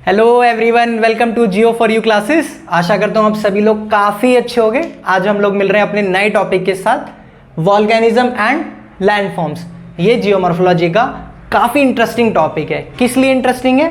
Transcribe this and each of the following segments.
Hello everyone, welcome to Jio for you classes. आशा करता हूँ आप सभी लोग काफ़ी अच्छे होंगे। आज हम लोग मिल रहे हैं अपने नए टॉपिक के साथ, वॉल्केनिज्म एंड लैंडफॉर्म्स। ये जियोमॉर्फोलॉजी का काफ़ी इंटरेस्टिंग टॉपिक है। किस लिए इंटरेस्टिंग है?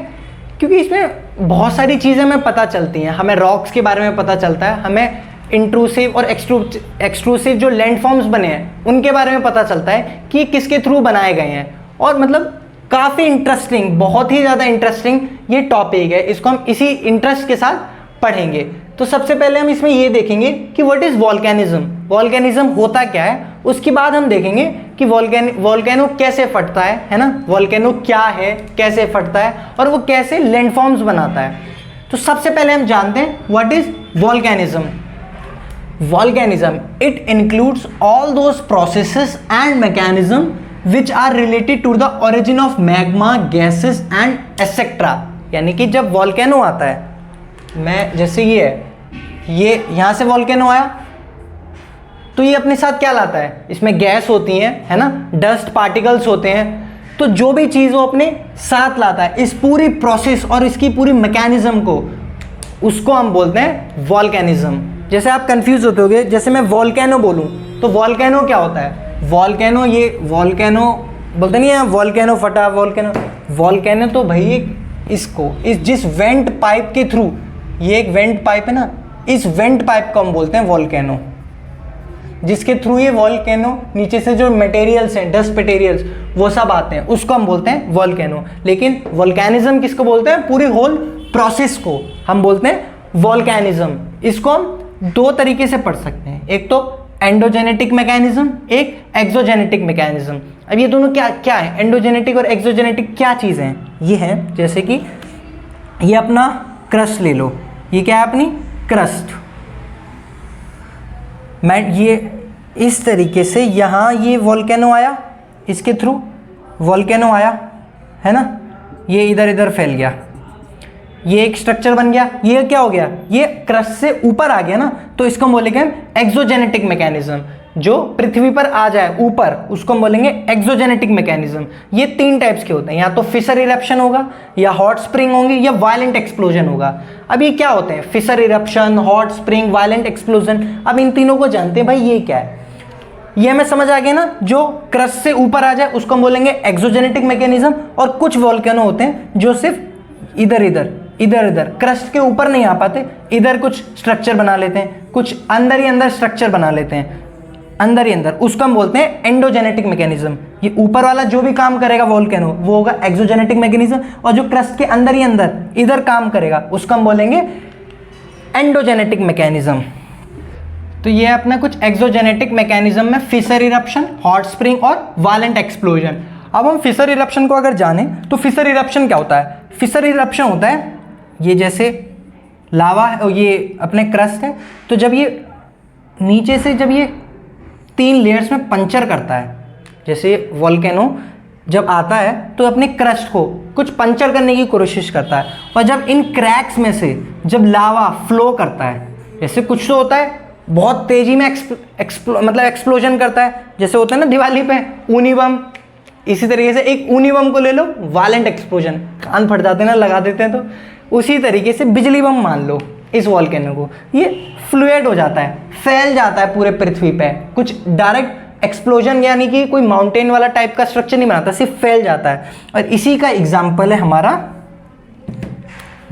क्योंकि इसमें बहुत सारी चीज़ें हमें पता चलती हैं। हमें रॉक्स के बारे में पता चलता है, हमें इंट्रूसिव और एक्सट्रूसिव जो लैंडफॉर्म्स बने हैं उनके बारे में पता चलता है कि किसके थ्रू बनाए गए हैं। और मतलब काफ़ी इंटरेस्टिंग, बहुत ही ज़्यादा इंटरेस्टिंग ये टॉपिक है। इसको हम इसी इंटरेस्ट के साथ पढ़ेंगे। तो सबसे पहले हम इसमें ये देखेंगे कि व्हाट इज़ वॉल्केनिज्म, वॉल्केनिज्म होता क्या है। उसके बाद हम देखेंगे कि वॉल्केनो कैसे फटता है ना, वॉल्केनो क्या है, कैसे फटता है और वो कैसे लैंडफॉर्म्स बनाता है। तो सबसे पहले हम जानते हैं what is volcanism. Volcanism, it includes all those processes and mechanism which are related to the origin of magma, gases and etc. यानी कि जब वॉल्केनो आता है, मैं जैसे ये है, ये यहाँ से वॉल्केनो आया तो ये अपने साथ क्या लाता है, इसमें गैस होती है, है ना, डस्ट पार्टिकल्स होते हैं। तो जो भी चीज़ वो अपने साथ लाता है, इस पूरी प्रोसेस और इसकी पूरी मैकेनिज्म को, उसको हम बोलते हैं वॉल्केनिज्म। जैसे आप कंफ्यूज होते होगे, जैसे मैं वॉल्केनो बोलूं तो वॉल्केनो क्या होता है? वॉल्केनो, ये वॉल्केनो बोलते नहीं है, वॉल्केनो फटा, वॉल्केनो तो भाई इसको जिस वेंट पाइप के थ्रू, ये एक वेंट पाइप है ना, इस वेंट पाइप को हम बोलते हैं वॉल्केनो। जिसके थ्रू ये वॉल्केनो नीचे से जो मटेरियल्स हैं, डस्ट मटेरियल्स, वो सब आते हैं, उसको हम बोलते हैं वॉल्केनो। लेकिन वॉल्केनिज्म किसको बोलते हैं? पूरी होल प्रोसेस को हम बोलते हैं वॉल्केनिज्म। इसको हम दो तरीके से पढ़ सकते हैं, एक तो एंडोजेनेटिक मैकेनिज्म, एक एक्सोजेनेटिक मैकेनिज्म। अब ये दोनों क्या है? एंडोजेनेटिक और एक्सोजेनेटिक क्या चीज़ें हैं? ये है जैसे कि ये अपना क्रस्ट ले लो, ये क्या है? अपनी क्रस्ट। मैं ये इस तरीके से यहाँ ये वॉल्केनो आया, इसके थ्रू वॉल्केनो आया, है ना, ये इधर इधर फैल गया, ये एक स्ट्रक्चर बन गया। ये क्या हो गया? ये क्रस्ट से ऊपर आ गया ना, तो इसको बोलेंगे एक्सोजेनेटिक मैकेनिज्म। जो पृथ्वी पर आ जाए ऊपर, उसको बोलेंगे एक्सोजेनेटिक मैकेनिज्म। ये तीन टाइप्स के होते हैं, या तो फिशर इरप्शन होगा, या हॉट स्प्रिंग होंगी, या वायलेंट एक्सप्लोजन होगा। अब ये क्या होते हैं? Fissure eruption, hot spring, violent explosion. अब इन तीनों को जानते हैं भाई, ये क्या है, ये हमें समझ आ गया ना। जो क्रस्ट से ऊपर आ जाए उसको हम बोलेंगे एक्सोजेनेटिक मैकेनिज्म। और कुछ वॉल्केनो होते हैं जो सिर्फ इधर इधर क्रस्ट के ऊपर नहीं आ पाते, इधर कुछ स्ट्रक्चर बना लेते हैं, कुछ अंदर ही अंदर स्ट्रक्चर बना लेते हैं, अंदर ही अंदर, उसको हम बोलते हैं एंडोजेनेटिक मैकेनिज्म। ये ऊपर वाला जो भी काम करेगा वॉल्केनो, वो होगा एक्सोजेनेटिक मैकेनिज्म। और जो क्रस्ट के अंदर ही अंदर इधर काम करेगा, उसको हम बोलेंगे एंडोजेनेटिक मैकेनिज्म। तो ये अपना कुछ एक्सोजेनेटिक मैकेनिज्म में फिशर इरप्शन, हॉट स्प्रिंग और वायलेंट एक्सप्लोजन। अब हम फिशर इरप्शन को अगर जाने तो फिशर इरप्शन क्या होता है? फिशर इरप्शन होता है, ये जैसे लावा है, ये अपने क्रस्ट है, तो जब ये नीचे से जब ये तीन लेयर्स में पंचर करता है, जैसे वॉल्केनो जब आता है तो अपने क्रस्ट को कुछ पंचर करने की कोशिश करता है, और जब इन क्रैक्स में से जब लावा फ्लो करता है, जैसे कुछ तो होता है बहुत तेजी में मतलब एक्सप्लोजन करता है, जैसे होता है ना दिवाली पे ऊनी बम, इसी तरीके से एक ऊनी बम को ले लो, वायलेंट एक्सप्लोजन, कान फट जाते हैं ना, लगा देते हैं। तो उसी तरीके से बिजली बम मान लो इस वॉल्केनो को, ये फ्लूइड हो जाता है, फैल जाता है पूरे पृथ्वी पे। कुछ डायरेक्ट एक्सप्लोजन यानी कि कोई माउंटेन वाला टाइप का स्ट्रक्चर नहीं बनाता, सिर्फ फैल जाता है। और इसी का एग्जाम्पल है हमारा,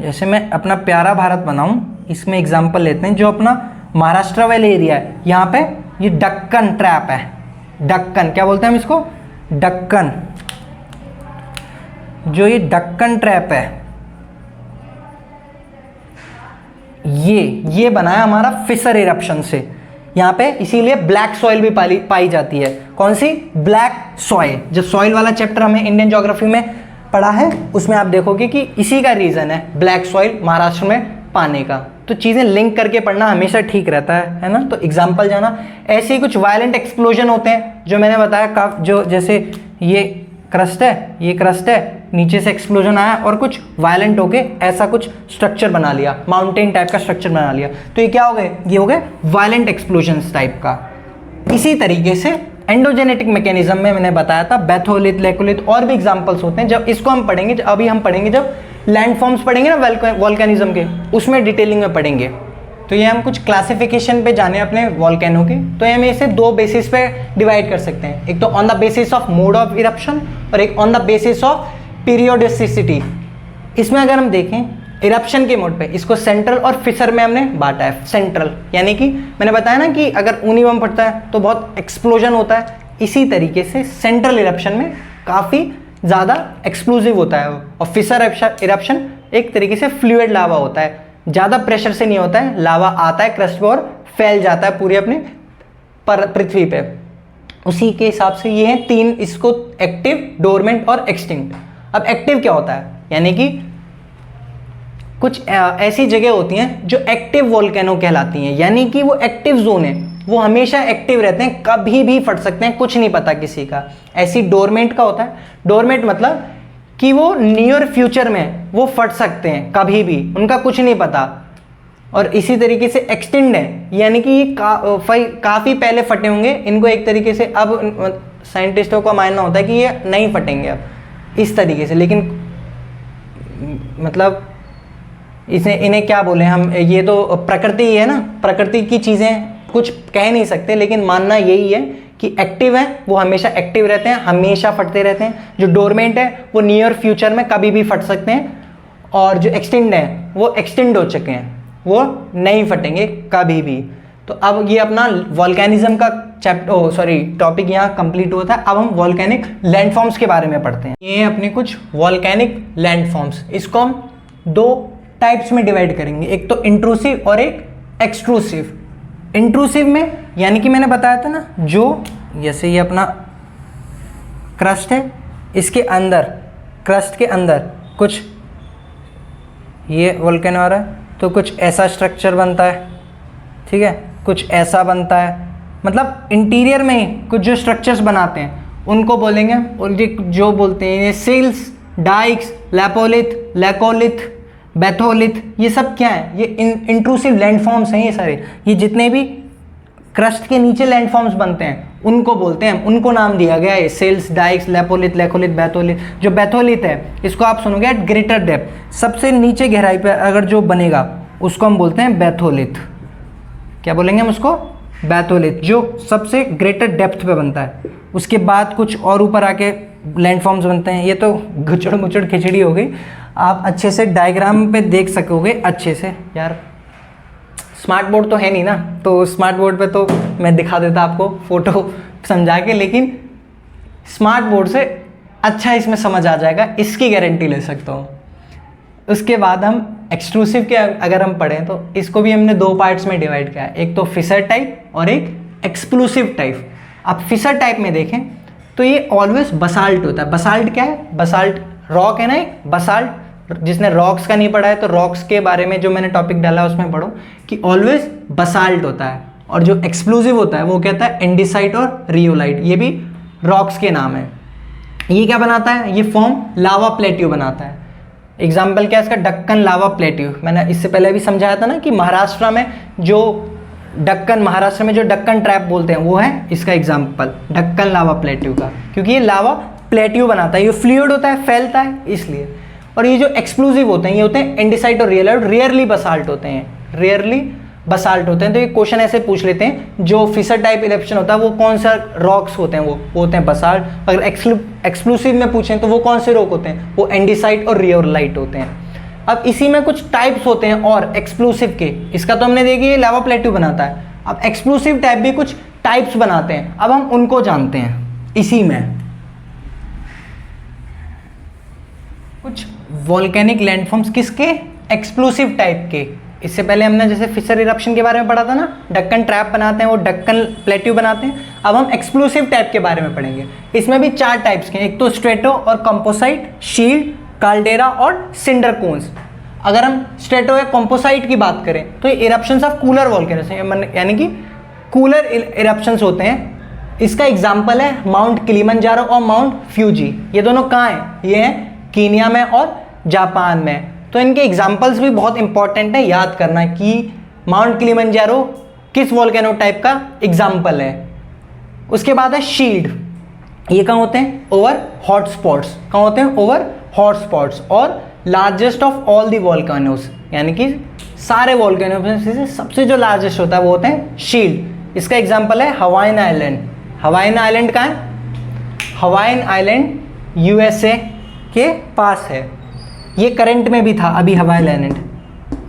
जैसे मैं अपना प्यारा भारत बनाऊं, इसमें एग्जाम्पल लेते हैं जो अपना महाराष्ट्र वाले एरिया है, यहाँ पे ये डक्कन ट्रैप है। डक्कन क्या बोलते हैं हम इसको? डक्कन। जो ये डक्कन ट्रैप है, ये बनाया हमारा फिशर इरप्शन से। यहाँ पे इसीलिए ब्लैक सॉइल भी पाई जाती है। कौन सी? Black soil. जो सॉइल वाला चैप्टर हमें इंडियन ज्योग्राफी में पढ़ा है, उसमें आप देखोगे कि इसी का रीजन है ब्लैक सॉइल महाराष्ट्र में पाने का। तो चीज़ें लिंक करके पढ़ना हमेशा ठीक रहता है ना। तो एग्जाम्पल जाना, ऐसे ही कुछ वायलेंट एक्सप्लोजन होते हैं जो मैंने बताया, जो जैसे ये क्रस्ट है, ये क्रस्ट है, नीचे से एक्सप्लोजन आया और कुछ वायलेंट होके ऐसा कुछ स्ट्रक्चर बना लिया, माउंटेन टाइप का स्ट्रक्चर बना लिया, तो ये क्या हो गए? ये हो गए वायलेंट एक्सप्लोजन्स टाइप का। इसी तरीके से एंडोजेनेटिक मैकेनिज्म में मैंने बताया था, बैथोलिथ, लेकोलिथ और भी एग्जांपल्स होते हैं। जब इसको हम पढ़ेंगे, अभी हम पढ़ेंगे जब लैंड फॉर्म्स पढ़ेंगे ना वॉल्केनिज्म के, उसमें डिटेलिंग में पढ़ेंगे। तो ये हम कुछ क्लासिफिकेशन पे जाने अपने वॉल्केनो के, तो हम इसे दो बेसिस पे डिवाइड कर सकते हैं, एक तो on the basis of mode of eruption और एक on the basis of periodicity. इसमें अगर हम देखें इरप्शन के मोड पे, इसको सेंट्रल और फिसर में हमने बांटा है। सेंट्रल यानी कि मैंने बताया ना कि अगर ऊनी बम फटता है तो बहुत एक्सप्लोजन होता है, इसी तरीके से सेंट्रल इरप्शन में काफ़ी ज़्यादा एक्सप्लोजिव होता है और फिसर इरप्शन एक तरीके से फ्लूइड लावा होता है, ज़्यादा प्रेशर से नहीं होता है, लावा आता है क्रस्ट पे और फैल जाता है पूरी अपने पृथ्वी पे। उसी के हिसाब से ये हैं तीन, इसको एक्टिव, डोरमेंट और एक्सटिंक्ट। अब एक्टिव क्या होता है, यानी कि कुछ ऐसी जगह होती हैं जो एक्टिव वोल्केनो कहलाती हैं, यानी कि वो एक्टिव जोन है, वो हमेशा एक्टिव रहते हैं, कभी भी फट सकते हैं, कुछ नहीं पता किसी का। ऐसी डोरमेंट का होता है, डोरमेंट मतलब कि वो नियर फ्यूचर में वो फट सकते हैं कभी भी, उनका कुछ नहीं पता। और इसी तरीके से एक्सटेंड है, यानी कि ये काफ़ी पहले फटे होंगे, इनको एक तरीके से अब साइंटिस्टों का मानना होता है कि ये नहीं फटेंगे अब इस तरीके से, लेकिन मतलब इन्हें क्या बोले हम, ये तो प्रकृति ही है ना, प्रकृति की चीज़ें कुछ कह नहीं सकते, लेकिन मानना यही है कि एक्टिव है वो हमेशा एक्टिव रहते हैं, हमेशा फटते रहते हैं। जो डोरमेंट है वो नियर फ्यूचर में कभी भी फट सकते हैं, और जो एक्सटेंड है वो एक्सटेंड हो चुके हैं, वो नहीं फटेंगे कभी भी। तो अब ये अपना वॉल्केनिज्म का टॉपिक यहाँ कंप्लीट होता है। अब हम वॉल्केनिक लैंडफॉर्म्स के बारे में पढ़ते हैं। ये अपने कुछ वॉल्केनिक लैंडफॉर्म्स, इसको हम दो टाइप्स में डिवाइड करेंगे, एक तो इंट्रूसिव और एक एक्सट्रूसिव। इंट्रूसिव में यानी कि मैंने बताया था ना, जो जैसे ये अपना क्रस्ट है, इसके अंदर, क्रस्ट के अंदर कुछ ये वोल्केनो आ रहा है तो कुछ ऐसा स्ट्रक्चर बनता है, ठीक है, कुछ ऐसा बनता है, मतलब इंटीरियर में ही कुछ जो स्ट्रक्चर्स बनाते हैं उनको बोलेंगे, और जो बोलते हैं ये सिल्स, डाइक्स, लैपोलिथ, लैकोलिथ, बैथोलिथ, ये सब क्या है, ये इंट्रूसिव लैंडफॉर्म्स हैं। ये सारे, ये जितने भी क्रस्ट के नीचे लैंडफॉर्म्स बनते हैं उनको बोलते हैं, उनको नाम दिया गया है sills, dikes, lapolith, laccolith, batholith. जो बैथोलिथ है इसको आप सुनोगे एट ग्रेटर डेप्थ, सबसे नीचे गहराई पे अगर जो बनेगा उसको हम बोलते हैं बैथोलिथ। क्या बोलेंगे हम उसको, बैथोलिथ, जो सबसे ग्रेटर डेप्थ पे बनता है। उसके बाद कुछ और ऊपर आके लैंडफॉर्म्स बनते हैं। ये तो घुचड़ मुचड़ खिचड़ी हो गई, आप अच्छे से डायग्राम पे देख सकोगे अच्छे से। यार स्मार्ट बोर्ड तो है नहीं ना, तो स्मार्ट बोर्ड पे तो मैं दिखा देता आपको फोटो समझा के, लेकिन स्मार्ट बोर्ड से अच्छा इसमें समझ आ जाएगा, इसकी गारंटी ले सकता हूँ। उसके बाद हम एक्सट्रूसिव के अगर हम पढ़ें तो इसको भी हमने दो पार्ट्स में डिवाइड किया है, एक तो फिसर टाइप और एक एक्सप्लोसिव टाइप। आप फिसर टाइप में देखें तो ये ऑलवेज बसाल्ट होता है। बसाल्ट क्या है, बसाल्ट रॉक है ना, एक बसाल्ट, जिसने रॉक्स का नहीं पढ़ा है तो रॉक्स के बारे में जो मैंने टॉपिक डाला है उसमें पढ़ो कि ऑलवेज बसाल्ट होता है। और जो एक्सप्लोसिव होता है वो कहता है एंडिसाइट और रियोलाइट, ये भी रॉक्स के नाम है। ये क्या बनाता है, ये फॉर्म लावा प्लेट्यू बनाता है। एग्जाम्पल क्या है इसका, डक्कन लावा प्लेट्यू। मैंने इससे पहले भी समझाया था ना कि महाराष्ट्र में जो महाराष्ट्र में जो डक्कन ट्रैप बोलते हैं वो है इसका एग्जाम्पल, डक्कन लावा प्लेट्यू का, क्योंकि ये लावा प्लेट्यू बनाता है, ये फ्लूइड होता है, फैलता है इसलिए। और ये जो एक्सप्लोसिव होते हैं ये होते हैं एंडिसाइट और रियोलाइट, रेयरली बसाल्ट होते हैं, रेयरली बसाल्ट होते हैं। तो ये क्वेश्चन ऐसे पूछ लेते हैं, जो फिसर टाइप इरप्शन होता है वो कौन सा रॉक्स होते हैं, वो होते हैं बसाल्ट। अगर एक्सप्लोसिव में पूछें तो वो कौन से रॉक होते हैं, वो एंडिसाइट और रियोलाइट होते हैं। अब इसी में कुछ टाइप्स होते हैं और एक्सप्लोसिव के, इसका तो हमने देखिए लावा प्लेट्यू बनाता है। अब एक्सप्लोसिव टाइप भी कुछ टाइप्स बनाते हैं, अब हम उनको जानते हैं। इसी में कुछ वोल्केनिक लैंडफॉर्म्स किसके, एक्सप्लोसिव टाइप के। इससे पहले हमने जैसे फिसर इरप्शन के बारे में पढ़ा था ना, डक्कन ट्रैप बनाते हैं, वो डक्कन प्लेट्यू बनाते हैं। अब हम एक्सप्लोसिव टाइप के बारे में पढ़ेंगे। इसमें भी चार टाइप्स के हैं, एक तो स्ट्रेटो और कंपोसाइट, शील्ड, काल्डेरा और सिंडर कोन्स। अगर हम स्ट्रेटो या कंपोसाइट की बात करें तो ये इरप्शंस ऑफ कूलर वोल्केनोस हैं, यानी कि कूलर इरप्शंस होते हैं। इसका एग्जाम्पल है माउंट किलिमंजारो और माउंट फ्यूजी। ये दोनों कहाँ हैं, ये हैं कीनिया में और जापान में। तो इनके एग्जाम्पल्स भी बहुत इंपॉर्टेंट है, याद करना कि माउंट किलिमंजारो किस वोल्केनो टाइप का एग्जाम्पल है। उसके बाद है शील्ड, ये कहाँ होते हैं, ओवर हॉटस्पॉट्स। कहाँ होते हैं, ओवर हॉटस्पॉट्स। और largest of all the volcanoes, यानी कि सारे वॉल्केनो में से सबसे जो लार्जेस्ट होता है वो होते हैं शील्ड। इसका एग्जांपल है हवाईन आइलैंड। हवाईन आइलैंड कहाँ है? हवाईन आइलैंड यूएसए के पास है। ये करंट में भी था अभी हवाईन आइलैंड।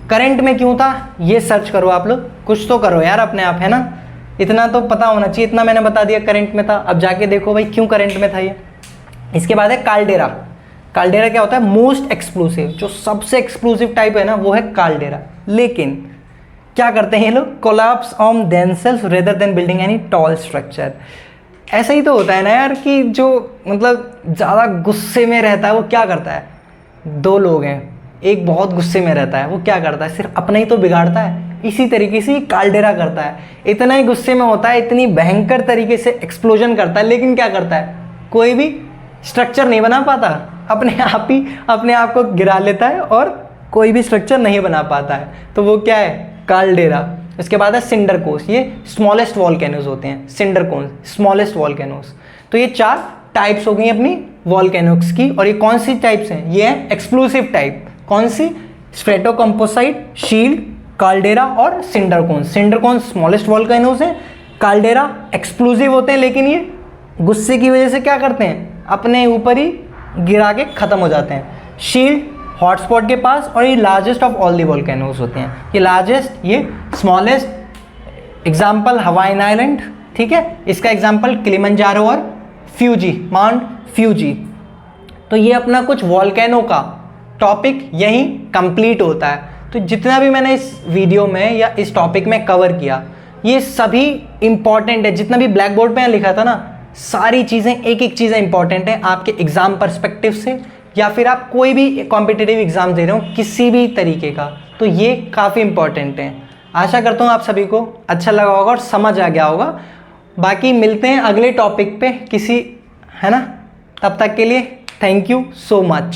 करंट में क्यों था ये सर्च करो आप लोग, कुछ तो करो यार अपने आप, है ना, इतना तो पता होना चाहिए। इतना मैंने बता दिया करंट में था, अब जाके देखो भाई क्यों करंट में था ये। इसके बाद है काल्डेरा। काल्डेरा क्या होता है? मोस्ट एक्सप्लोसिव, जो सबसे एक्सप्लोसिव टाइप है ना वो है काल्डेरा। लेकिन क्या करते हैं ये लोग? Collapse on themselves rather than building any tall structure. ऐसा ही तो होता है ना यार कि जो मतलब ज़्यादा गुस्से में रहता है वो क्या करता है? दो लोग हैं, एक बहुत गुस्से में रहता है, वो क्या करता है? सिर्फ अपना ही तो बिगाड़ता है। इसी तरीके से काल्डेरा करता है, इतना ही गुस्से में होता है, इतनी भयंकर तरीके से एक्सप्लोजन करता है, लेकिन क्या करता है? कोई भी स्ट्रक्चर नहीं बना पाता, अपने आप ही अपने आप को गिरा लेता है और कोई भी स्ट्रक्चर नहीं बना पाता है। तो वो क्या है? काल्डेरा। इसके बाद है सिंडर कोन्स, ये स्मॉलेस्ट वॉल्केनोज होते हैं। Cinder cons smallest volcanoes. तो ये 4 टाइप्स हो गई अपनी वॉल्केनोज की। और ये कौन सी टाइप्स हैं? ये है एक्सप्लोसिव टाइप। कौन सी? स्ट्रेटोकम्पोसाइट, शील्ड, काल्डेरा और सिंडर कोन्स। सिंडर कोन्स स्मॉलेस्ट वॉल्केनोज हैं, काल्डेरा एक्सप्लोसिव होते हैं, लेकिन ये गुस्से की वजह से क्या करते हैं? अपने ऊपर ही गिरा के ख़त्म हो जाते हैं। शील्ड हॉटस्पॉट के पास, और ये largest of all the volcanoes होते हैं। ये लार्जेस्ट, ये स्मॉलेस्ट। एग्जाम्पल हवाईन आइलैंड, ठीक है, इसका एग्जाम्पल किलिमंजारो और फ्यूजी, माउंट फ्यूजी। तो ये अपना कुछ वॉल्केनो का टॉपिक यहीं कंप्लीट होता है। तो जितना भी मैंने इस वीडियो में या इस टॉपिक में कवर किया ये सभी इंपॉर्टेंट है। जितना भी ब्लैक बोर्ड पे लिखा था ना, सारी चीज़ें एक एक चीज़ें इंपॉर्टेंट है आपके एग्जाम पर्सपेक्टिव से, या फिर आप कोई भी कॉम्पिटिटिव एग्जाम दे रहे हो किसी भी तरीके का, तो ये काफ़ी इंपॉर्टेंट है। आशा करता हूँ आप सभी को अच्छा लगा होगा और समझ आ गया होगा। बाकी मिलते हैं अगले टॉपिक पे किसी, है ना, तब तक के लिए थैंक यू सो मच।